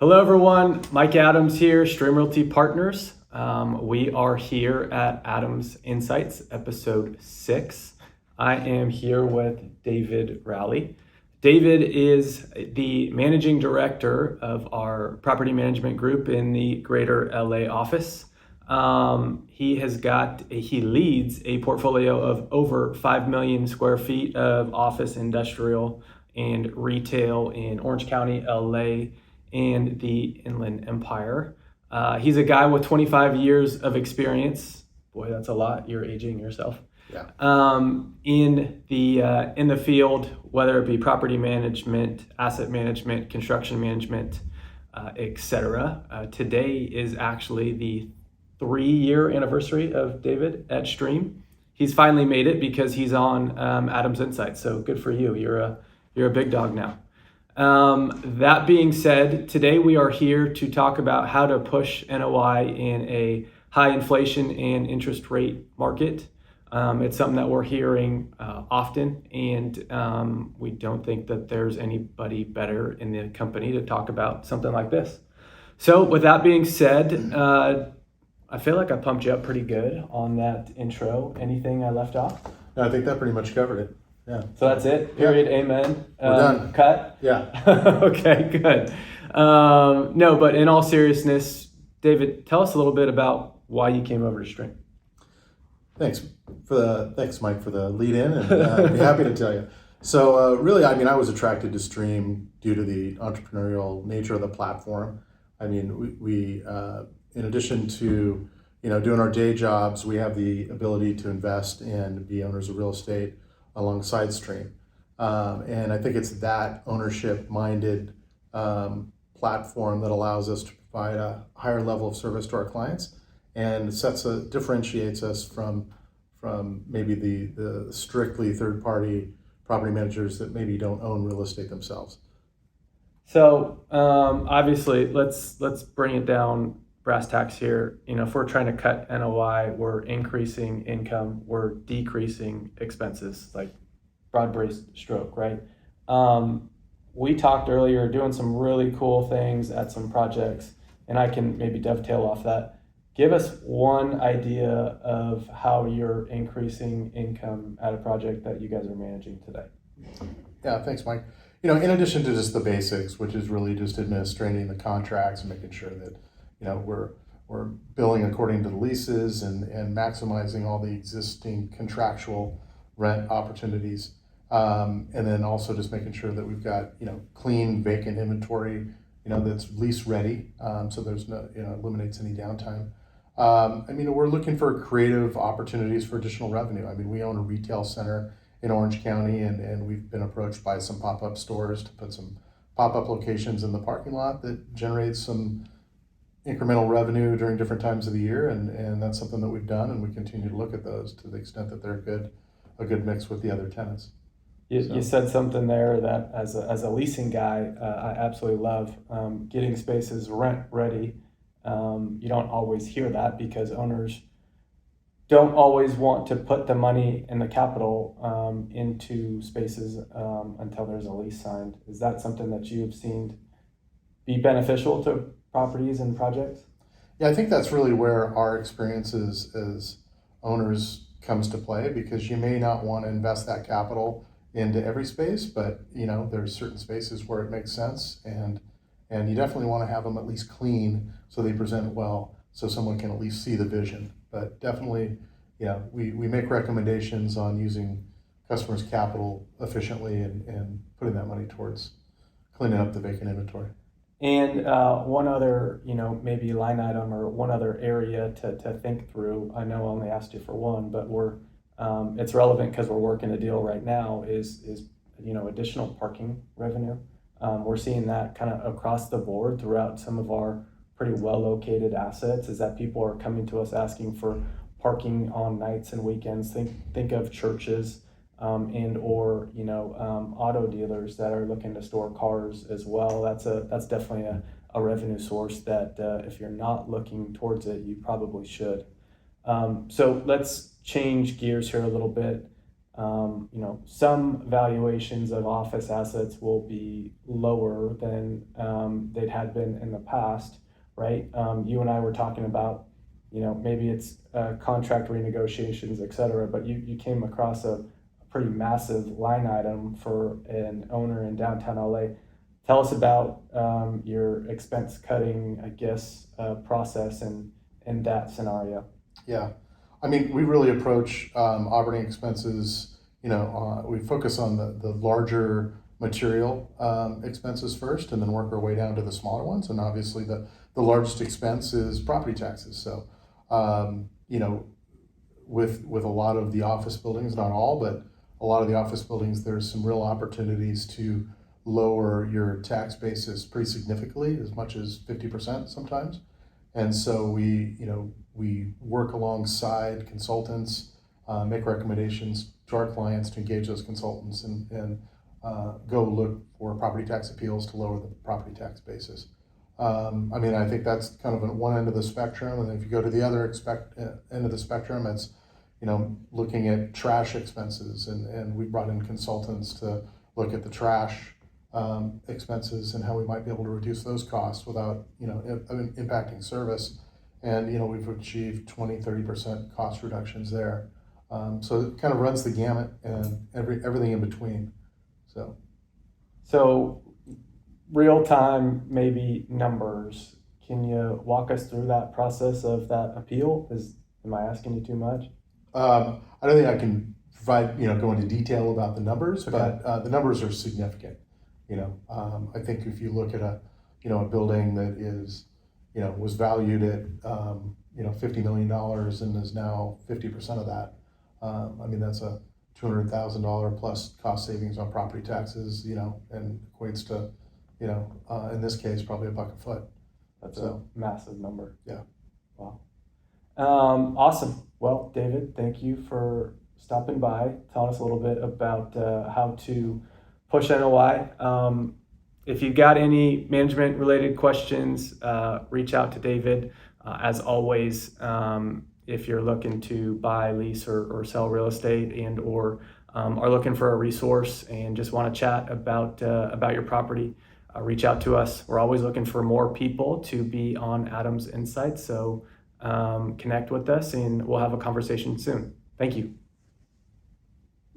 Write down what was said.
Hello everyone, Mike Adams here, Stream Realty Partners. We are here at Adams Insights, episode 6. I am here with David Rowley. David is the managing director of our property management group in the greater LA office. He leads a portfolio of over 5 million square feet of office, industrial, and retail in Orange County, LA, and the Inland Empire. He's a guy with 25 years of experience. Boy, that's a lot. You're aging yourself. Yeah. In the field, whether it be property management, asset management, construction management, etc. Today is actually the 3-year anniversary of David at Stream. He's finally made it because he's on Adams Insights. So good for you. You're a big dog now. That being said, today we are here to talk about how to push NOI in a high inflation and interest rate market. It's something that we're hearing often, and we don't think that there's anybody better in the company to talk about something like this. So with that being said, I feel like I pumped you up pretty good on that intro. Anything I left off? No, I think that pretty much covered it. Yeah. So that's it. Period. Yeah. Amen. We're done. Cut. Yeah. Okay. Good. No, but in all seriousness, David, tell us a little bit about why you came over to Stream. Thanks, Mike, for the lead in, and I'd be happy to tell you. So really, I was attracted to Stream due to the entrepreneurial nature of the platform. We in addition to doing our day jobs, we have the ability to invest and be owners of real estate alongside Stream. And I think it's that ownership-minded platform that allows us to provide a higher level of service to our clients and differentiates us from maybe the strictly third-party property managers that maybe don't own real estate themselves. So obviously, let's bring it down brass tacks here. If we're trying to cut NOI, we're increasing income, we're decreasing expenses, like broad-based stroke, right? We talked earlier, doing some really cool things at some projects, and I can maybe dovetail off that. Give us one idea of how you're increasing income at a project that you guys are managing today. Yeah, thanks, Mike. In addition to just the basics, which is really just administrating the contracts and making sure that we're billing according to the leases and maximizing all the existing contractual rent opportunities, and then also just making sure that we've got clean vacant inventory that's lease ready, so there's no eliminates any downtime. We're looking for creative opportunities for additional revenue. We own a retail center in Orange County, and we've been approached by some pop-up stores to put some pop-up locations in the parking lot that generates some incremental revenue during different times of the year, and that's something that we've done, and we continue to look at those to the extent that they're a good mix with the other tenants. You said something there that as a leasing guy, I absolutely love getting spaces rent ready. You don't always hear that because owners don't always want to put the money and the capital into spaces until there's a lease signed. Is that something that you have seen be beneficial to properties and projects? Yeah, I think that's really where our experience as owners comes to play, because you may not want to invest that capital into every space, but there's certain spaces where it makes sense, and you definitely want to have them at least clean so they present well, so someone can at least see the vision. But definitely, we make recommendations on using customers' capital efficiently and putting that money towards cleaning up the vacant inventory. And one other, maybe line item or one other area to think through. I know I only asked you for one, but it's relevant because we're working a deal right now. Is additional parking revenue. We're seeing that kind of across the board throughout some of our pretty well located assets. Is that people are coming to us asking for parking on nights and weekends. Think of churches. And or auto dealers that are looking to store cars as well. That's definitely a revenue source that if you're not looking towards it, you probably should. So let's change gears here a little bit. some valuations of office assets will be lower than they'd had been in the past, right? You and I were talking about, maybe it's contract renegotiations, et cetera, but you came across a pretty massive line item for an owner in downtown LA. Tell us about your expense cutting, I guess, process in that scenario. Yeah, I mean, we really approach operating expenses, we focus on the larger material expenses first and then work our way down to the smaller ones. And obviously the largest expense is property taxes. So, with a lot of the office buildings, not all, but a lot of the office buildings, there's some real opportunities to lower your tax basis pretty significantly, as much as 50% sometimes. And so we work alongside consultants, make recommendations to our clients to engage those consultants and go look for property tax appeals to lower the property tax basis. I think that's kind of at one end of the spectrum, and if you go to the other end of the spectrum, it's looking at trash expenses, and we brought in consultants to look at the trash expenses and how we might be able to reduce those costs without impacting service. And we've achieved 20-30% cost reductions there. So it kind of runs the gamut and everything in between. So real time, maybe numbers. Can you walk us through that process of that appeal? Am I asking you too much? I don't think I can provide, go into detail about the numbers, Okay. but the numbers are significant. I think if you look at a building that is, was valued at, $50 million and is now 50% of that. That's a $200,000 plus cost savings on property taxes, and equates to, in this case, probably $1 a foot. That's a massive number. Yeah. Wow. Awesome. Well, David, thank you for stopping by, telling us a little bit about how to push NOI. If you've got any management related questions, reach out to David. As always, if you're looking to buy, lease, or sell real estate or are looking for a resource and just want to chat about your property, reach out to us. We're always looking for more people to be on Adams Insights, so connect with us and we'll have a conversation soon. Thank you.